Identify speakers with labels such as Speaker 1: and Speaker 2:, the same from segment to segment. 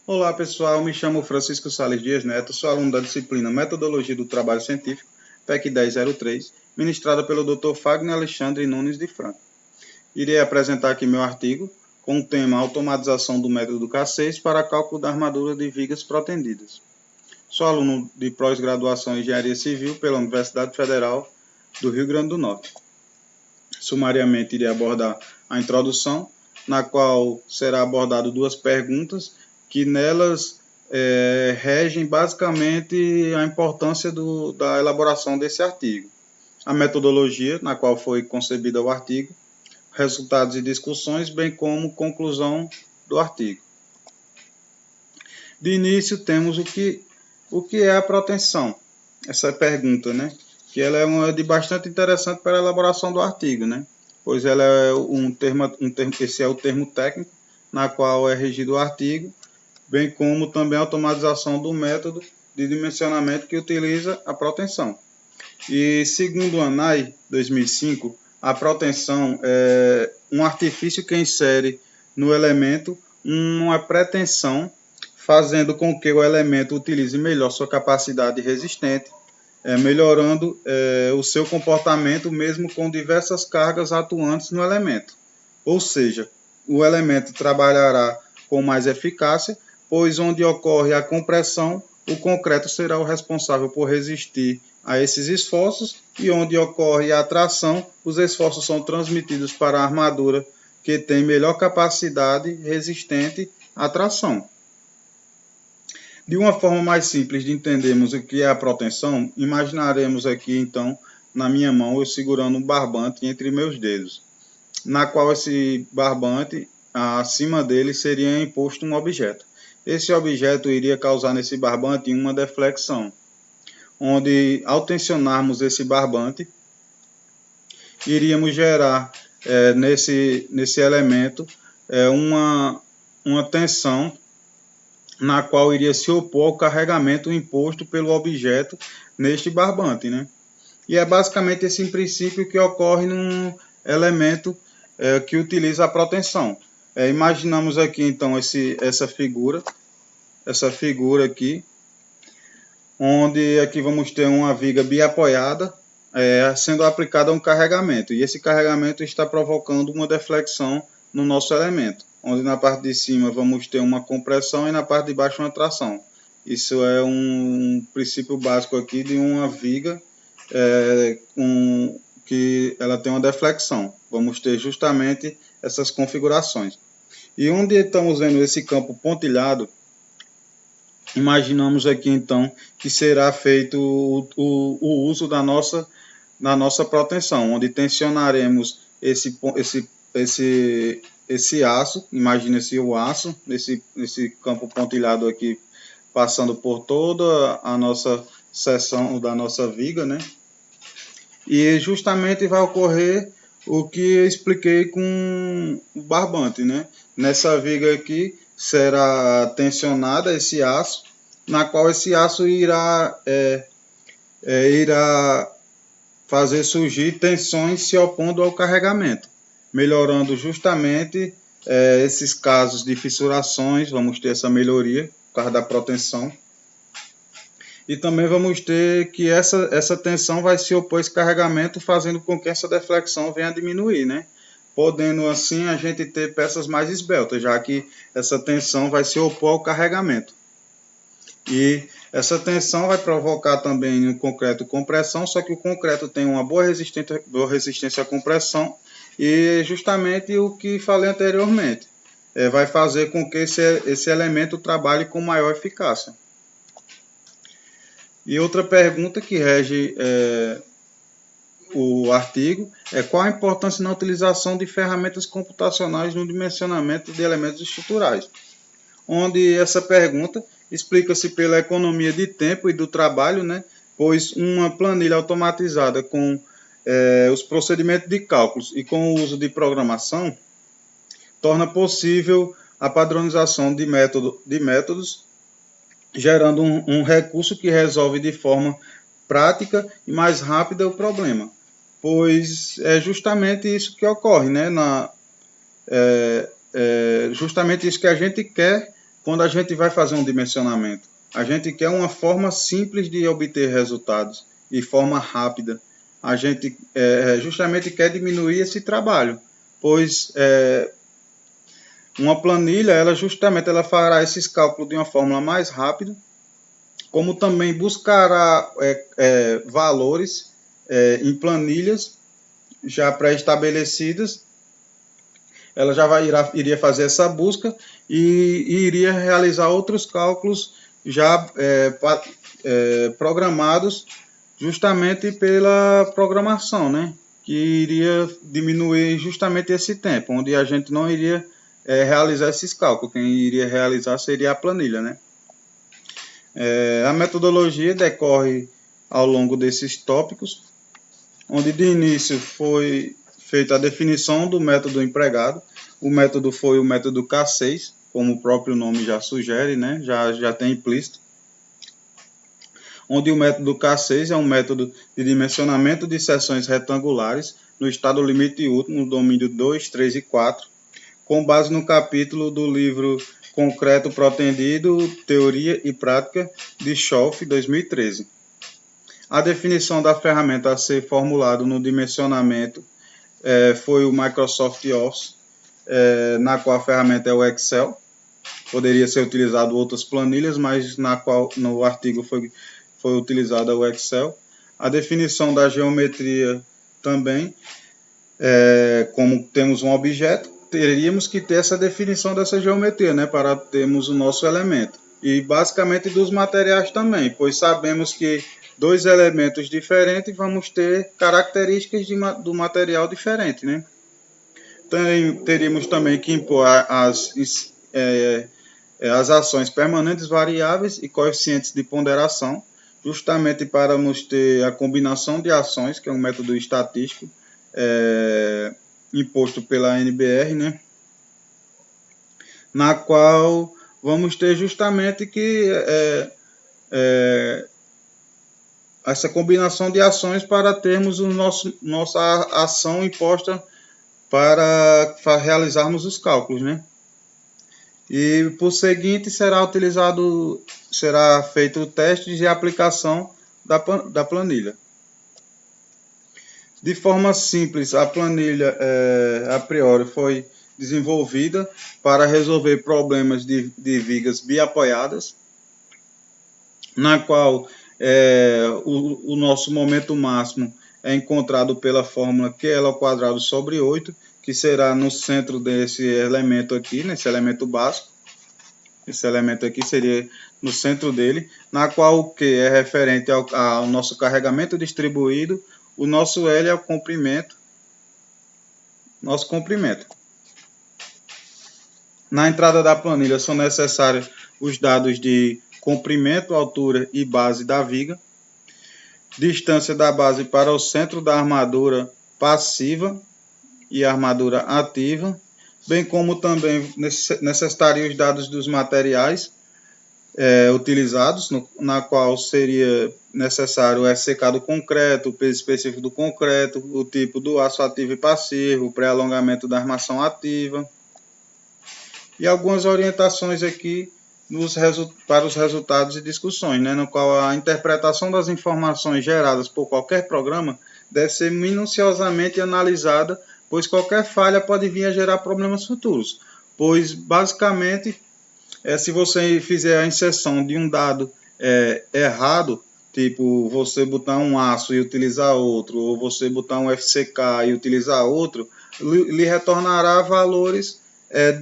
Speaker 1: Olá pessoal, me chamo Francisco Sales Dias Neto, sou aluno da disciplina Metodologia do Trabalho Científico, PEC 1003, ministrada pelo Dr. Fagner Alexandre Nunes de Franco. Irei apresentar aqui meu artigo com o tema Automatização do método K6 para cálculo da armadura de vigas protendidas. Sou aluno de pós-graduação em Engenharia Civil pela Universidade Federal do Rio Grande do Norte. Sumariamente, irei abordar a introdução, na qual será abordado duas perguntas que nelas regem basicamente a importância da elaboração desse artigo. A metodologia na qual foi concebido o artigo, resultados e discussões, bem como conclusão do artigo. De início, temos o que é a proteção. Essa pergunta, né? Que ela é de bastante interessante para a elaboração do artigo, né? Pois ela é esse é o termo técnico na qual é regido o artigo, bem como também a automatização do método de dimensionamento que utiliza a proteção. E segundo o ANAI 2005, a proteção é um artifício que insere no elemento uma pretensão, fazendo com que o elemento utilize melhor sua capacidade resistente, melhorando o seu comportamento mesmo com diversas cargas atuantes no elemento. Ou seja, o elemento trabalhará com mais eficácia, pois onde ocorre a compressão, o concreto será o responsável por resistir a esses esforços, e onde ocorre a tração, os esforços são transmitidos para a armadura, que tem melhor capacidade resistente à tração. De uma forma mais simples de entendermos o que é a proteção, imaginaremos aqui, então, na minha mão, eu segurando um barbante entre meus dedos, na qual esse barbante, acima dele, seria imposto um objeto. Esse objeto iria causar nesse barbante uma deflexão, onde, ao tensionarmos esse barbante, iríamos gerar nesse elemento uma tensão na qual iria se opor ao carregamento imposto pelo objeto neste barbante, né? E é basicamente esse princípio que ocorre num elemento que utiliza a proteção. Imaginamos aqui, então, essa figura aqui, onde aqui vamos ter uma viga biapoiada, sendo aplicada um carregamento. E esse carregamento está provocando uma deflexão no nosso elemento, onde na parte de cima vamos ter uma compressão e na parte de baixo uma tração. Isso é um princípio básico aqui de uma viga que ela tem uma deflexão. Vamos ter justamente essas configurações. E onde estamos vendo esse campo pontilhado, imaginamos aqui então que será feito o uso da nossa proteção, onde tensionaremos esse aço, imagine-se o aço, esse campo pontilhado aqui, passando por toda a nossa seção da nossa viga, né? E justamente vai ocorrer o que eu expliquei com o barbante, né? Nessa viga aqui será tensionada esse aço, na qual esse aço irá fazer surgir tensões se opondo ao carregamento, melhorando justamente esses casos de fissurações. Vamos ter essa melhoria por causa da proteção. E também vamos ter que essa tensão vai se opor a esse carregamento, fazendo com que essa deflexão venha a diminuir, né? Podendo assim a gente ter peças mais esbeltas, já que essa tensão vai se opor ao carregamento. E essa tensão vai provocar também no concreto compressão, só que o concreto tem uma boa resistência à compressão, e justamente o que falei anteriormente, vai fazer com que esse elemento trabalhe com maior eficácia. E outra pergunta que rege o artigo é: qual a importância na utilização de ferramentas computacionais no dimensionamento de elementos estruturais? Onde essa pergunta explica-se pela economia de tempo e do trabalho, né? Pois uma planilha automatizada com os procedimentos de cálculos e com o uso de programação torna possível a padronização de métodos, gerando um recurso que resolve de forma prática e mais rápida o problema. Pois é justamente isso que ocorre, né? Justamente isso que a gente quer quando a gente vai fazer um dimensionamento, a gente quer uma forma simples de obter resultados e forma rápida. A gente justamente quer diminuir esse trabalho, pois uma planilha, ela fará esses cálculos de uma forma mais rápida, como também buscará valores em planilhas já pré-estabelecidas. Ela já iria fazer essa busca e iria realizar outros cálculos já programados justamente pela programação, né? Que iria diminuir justamente esse tempo, onde a gente não iria realizar esses cálculos. Quem iria realizar seria a planilha, né? A metodologia decorre ao longo desses tópicos, onde de início foi feita a definição do método empregado. O método foi o método K6, como o próprio nome já sugere, né? já tem implícito. Onde o método K6 é um método de dimensionamento de seções retangulares no estado limite último, no domínio 2, 3 e 4, com base no capítulo do livro Concreto Pretendido, Teoria e Prática, de Schoff, 2013. A definição da ferramenta a ser formulada no dimensionamento foi o Microsoft Office, na qual a ferramenta é o Excel. Poderia ser utilizado outras planilhas, mas no artigo foi utilizada o Excel. A definição da geometria também, como temos um objeto, teríamos que ter essa definição dessa geometria, né, para termos o nosso elemento. E basicamente dos materiais também, pois sabemos que dois elementos diferentes vamos ter características do material diferente, né? Teríamos também que impor as ações permanentes variáveis e coeficientes de ponderação, justamente para nos ter a combinação de ações, que é um método estatístico imposto pela NBR, né? Na qual vamos ter justamente que essa combinação de ações para termos nossa ação imposta para realizarmos os cálculos, né? E por seguinte será feito testes de aplicação da planilha. De forma simples, a planilha a priori foi desenvolvida para resolver problemas de vigas biapoiadas, na qual o nosso momento máximo é encontrado pela fórmula Q_8, que será no centro desse elemento aqui, nesse elemento básico. Esse elemento aqui seria no centro dele, na qual o Q é referente ao nosso carregamento distribuído, o nosso L é o comprimento, nosso comprimento. Na entrada da planilha são necessários os dados de comprimento, altura e base da viga, distância da base para o centro da armadura passiva e armadura ativa, bem como também necessitaria os dados dos materiais utilizados, na qual seria necessário o SCK do concreto, o peso específico do concreto, o tipo do aço ativo e passivo, o pré-alongamento da armação ativa e algumas orientações aqui para os resultados e discussões, né, no qual a interpretação das informações geradas por qualquer programa deve ser minuciosamente analisada, pois qualquer falha pode vir a gerar problemas futuros, pois basicamente se você fizer a inserção de um dado errado, tipo você botar um aço e utilizar outro, ou você botar um FCK e utilizar outro, lhe retornará valores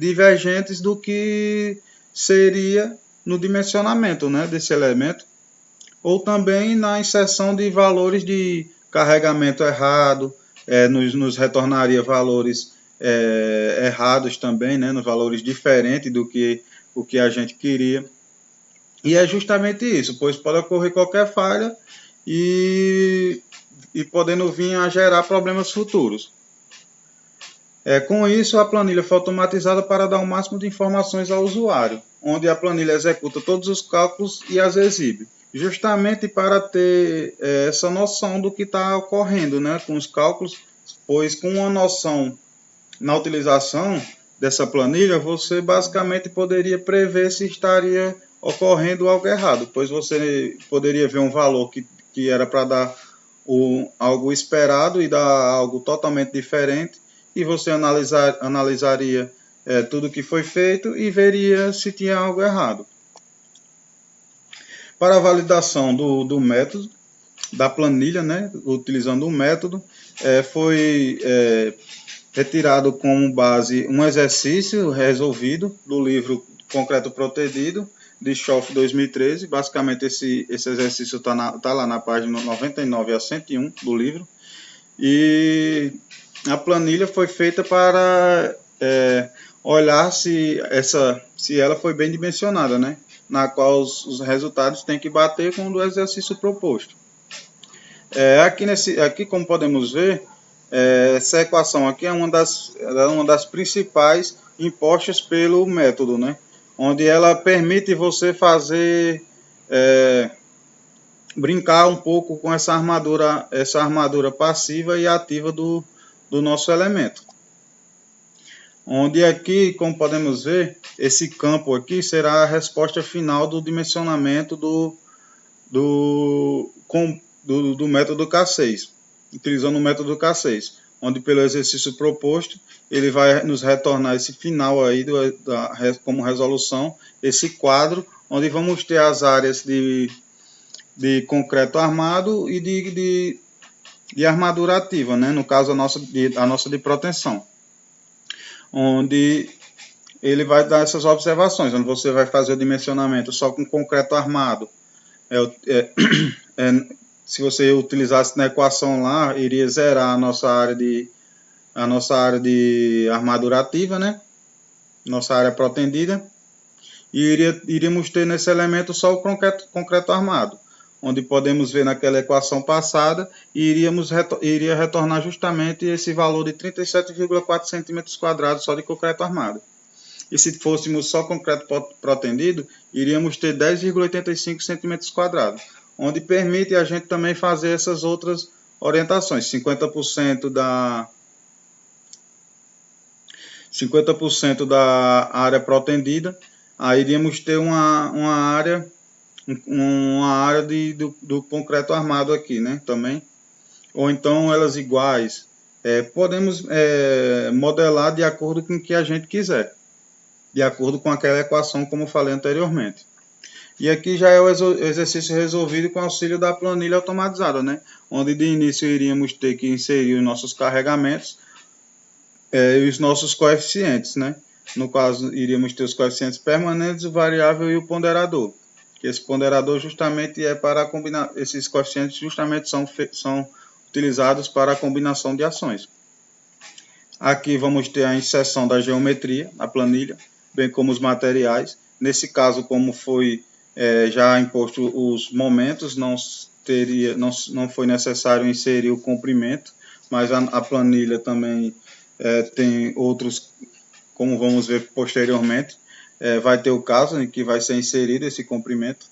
Speaker 1: divergentes do que seria no dimensionamento, né, desse elemento, ou também na inserção de valores de carregamento errado, nos retornaria valores errados também, né, nos valores diferentes do que o que a gente queria. E é justamente isso, pois pode ocorrer qualquer falha e podendo vir a gerar problemas futuros. Com isso, a planilha foi automatizada para dar o máximo de informações ao usuário, onde a planilha executa todos os cálculos e as exibe, justamente para ter essa noção do que está ocorrendo, né, com os cálculos, pois com uma noção na utilização dessa planilha, você basicamente poderia prever se estaria ocorrendo algo errado, pois você poderia ver um valor que era para dar algo esperado e dar algo totalmente diferente, e você analisaria tudo que foi feito e veria se tinha algo errado. Para a validação do método, da planilha, né, utilizando o método, foi retirado como base um exercício resolvido do livro Concreto Protegido, de Schoff 2013. Basicamente, esse exercício tá lá na página 99 a 101 do livro. E a planilha foi feita para olhar se ela foi bem dimensionada, né? Na qual os resultados têm que bater com o do exercício proposto. Aqui, como podemos ver, essa equação aqui é uma das principais impostas pelo método, né? Onde ela permite você fazer, brincar um pouco com essa armadura passiva e ativa do nosso elemento. Onde aqui, como podemos ver, esse campo aqui será a resposta final do dimensionamento do método K6, utilizando o método K6, onde pelo exercício proposto, ele vai nos retornar esse final aí como resolução, esse quadro, onde vamos ter as áreas de concreto armado e de armadura ativa, né? No caso a nossa de proteção, onde ele vai dar essas observações, onde você vai fazer o dimensionamento só com concreto armado. Se você utilizasse na equação lá, iria zerar a nossa área de armadura ativa, né? Nossa área protendida. E iríamos ter nesse elemento só o concreto armado, onde podemos ver naquela equação passada, e iria retornar justamente esse valor de 37,4 centímetros quadrados só de concreto armado. E se fôssemos só concreto protendido, iríamos ter 10,85 centímetros quadrados, onde permite a gente também fazer essas outras orientações. 50% da área protendida, aí iríamos ter uma área do concreto armado aqui, né, também. Ou então elas iguais. Podemos modelar de acordo com o que a gente quiser, de acordo com aquela equação, como eu falei anteriormente. E aqui já é o exercício resolvido com auxílio da planilha automatizada, né? Onde de início iríamos ter que inserir os nossos carregamentos e os nossos coeficientes, né? No caso, iríamos ter os coeficientes permanentes, o variável e o ponderador. Esse ponderador justamente é para combinar, esses coeficientes justamente são utilizados para a combinação de ações. Aqui vamos ter a inserção da geometria na planilha, bem como os materiais. Nesse caso, como foi já imposto os momentos, não foi necessário inserir o comprimento, mas a planilha também tem outros, como vamos ver posteriormente, vai ter o caso em que vai ser inserido esse comprimento.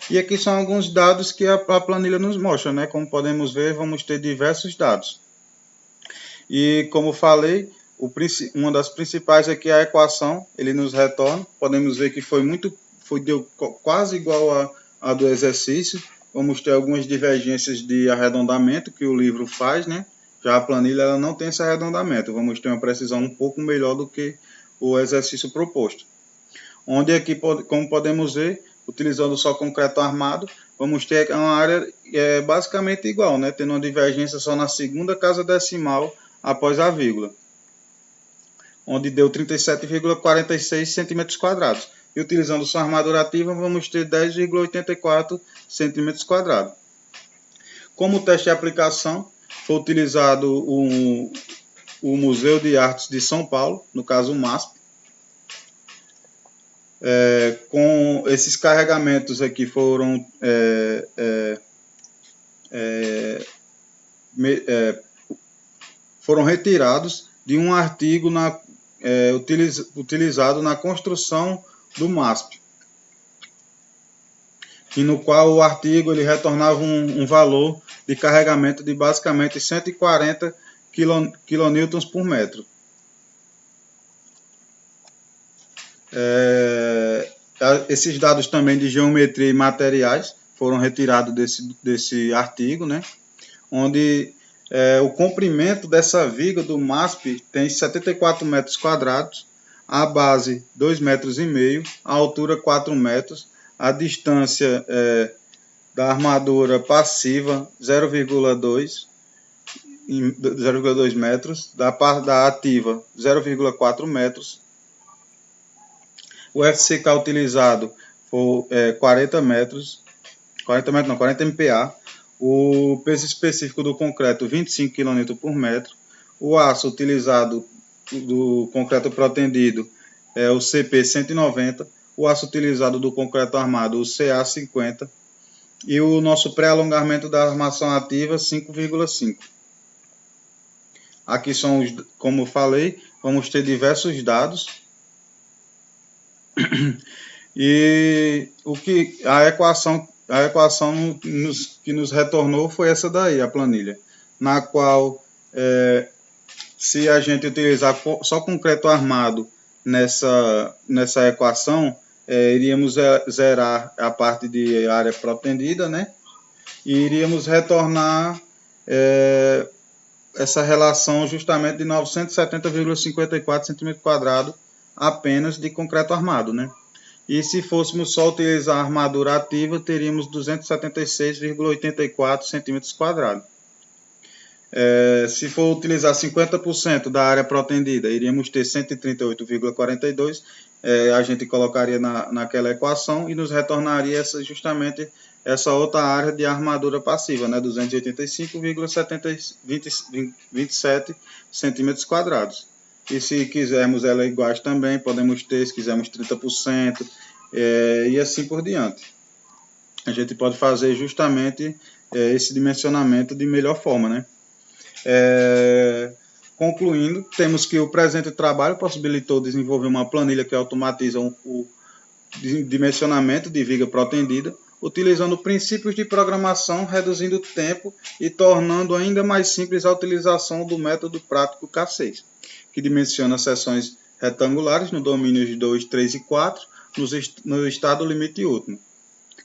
Speaker 1: E aqui são alguns dados que a planilha nos mostra, né? Como podemos ver, vamos ter diversos dados. E como falei, uma das principais aqui é a equação, ele nos retorna. Podemos ver que deu quase igual a do exercício. Vamos ter algumas divergências de arredondamento que o livro faz, né? Já a planilha ela não tem esse arredondamento. Vamos ter uma precisão um pouco melhor do que o exercício proposto. Onde aqui, como podemos ver, utilizando só concreto armado, vamos ter uma área basicamente igual, né? Tendo uma divergência só na segunda casa decimal após a vírgula, onde deu 37,46 centímetros quadrados. E utilizando sua armadura ativa, vamos ter 10,84 centímetros quadrados. Como teste de aplicação, foi utilizado o Museu de Artes de São Paulo, no caso o MASP. Com esses carregamentos aqui foram retirados de um artigo utilizado na construção do MASP, e no qual o artigo ele retornava um valor de carregamento de basicamente 140 kN por metro. Esses dados também de geometria e materiais foram retirados desse artigo, né? Onde o comprimento dessa viga do MASP tem 74 metros quadrados, a base 2,5 metros, a altura 4 metros, a distância da armadura passiva 0,2 metros, da ativa 0,4 metros. O FCK utilizado foi 40 MPa. O peso específico do concreto 25 kN por metro. O aço utilizado do concreto protendido é o CP 190. O aço utilizado do concreto armado, o CA 50. E o nosso pré-alongamento da armação ativa 5,5. Aqui são os, como eu falei, vamos ter diversos dados. E a equação que nos retornou foi essa daí, a planilha, na qual se a gente utilizar só concreto armado nessa equação, iríamos zerar a parte de área protendida, né? E iríamos retornar essa relação justamente de 970,54 cm² apenas de concreto armado, né? E se fôssemos só utilizar a armadura ativa, teríamos 276,84 cm². Se for utilizar 50% da área protendida, iríamos ter 138,42. A gente colocaria naquela equação e nos retornaria justamente essa outra área de armadura passiva, né, 285,27 cm². E se quisermos ela iguais também, podemos ter, se quisermos 30%, e assim por diante. A gente pode fazer justamente esse dimensionamento de melhor forma, né? Concluindo, temos que o presente trabalho possibilitou desenvolver uma planilha que automatiza o dimensionamento de viga protendida, utilizando princípios de programação, reduzindo o tempo e tornando ainda mais simples a utilização do método prático K6, que dimensiona seções retangulares no domínio de 2, 3 e 4, no estado limite último.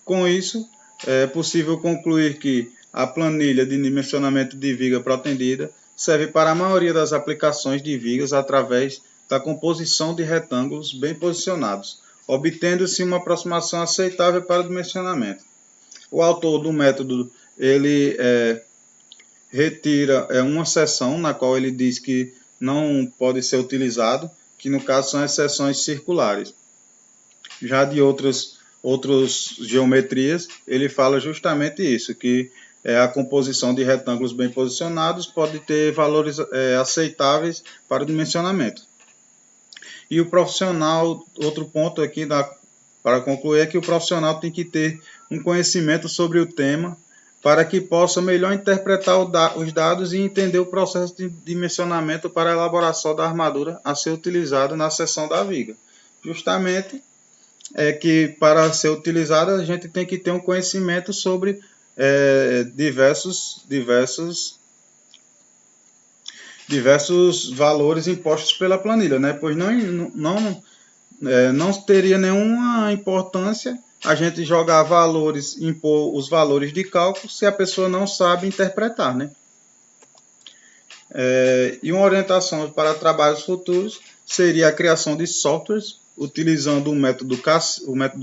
Speaker 1: Com isso, é possível concluir que a planilha de dimensionamento de viga protendida serve para a maioria das aplicações de vigas através da composição de retângulos bem posicionados, obtendo-se uma aproximação aceitável para o dimensionamento. O autor do método ele retira uma seção na qual ele diz que não pode ser utilizado, que no caso são as seções circulares. Já de outras geometrias, ele fala justamente isso, que a composição de retângulos bem posicionados pode ter valores aceitáveis para o dimensionamento. E o profissional, outro ponto aqui para concluir, é que o profissional tem que ter um conhecimento sobre o tema para que possa melhor interpretar os dados e entender o processo de dimensionamento para a elaboração da armadura a ser utilizada na seção da viga. Justamente que para ser utilizada a gente tem que ter um conhecimento sobre diversos valores impostos pela planilha, né? Pois não teria nenhuma importância a gente jogar valores, impor os valores de cálculo se a pessoa não sabe interpretar, né? E uma orientação para trabalhos futuros seria a criação de softwares utilizando o método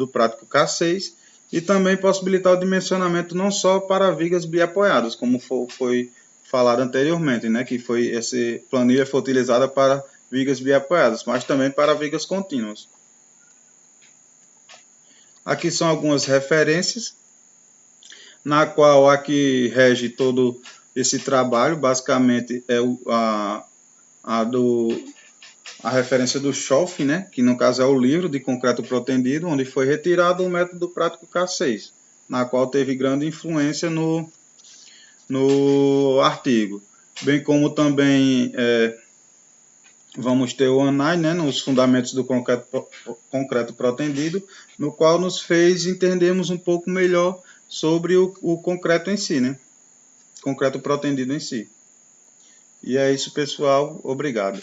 Speaker 1: prático K6 e também possibilitar o dimensionamento não só para vigas biapoiadas, como foi falado anteriormente, né, que essa planilha foi utilizada para vigas biapoiadas, mas também para vigas contínuas. Aqui são algumas referências, na qual aqui rege todo esse trabalho, basicamente é a referência do Schoff, né, que no caso é o livro de concreto protendido, onde foi retirado o método prático K6, na qual teve grande influência no artigo. Bem como também vamos ter o ANAI, né, nos fundamentos do concreto protendido, no qual nos fez entendermos um pouco melhor sobre o concreto em si, né, concreto protendido em si. E é isso, pessoal. Obrigado.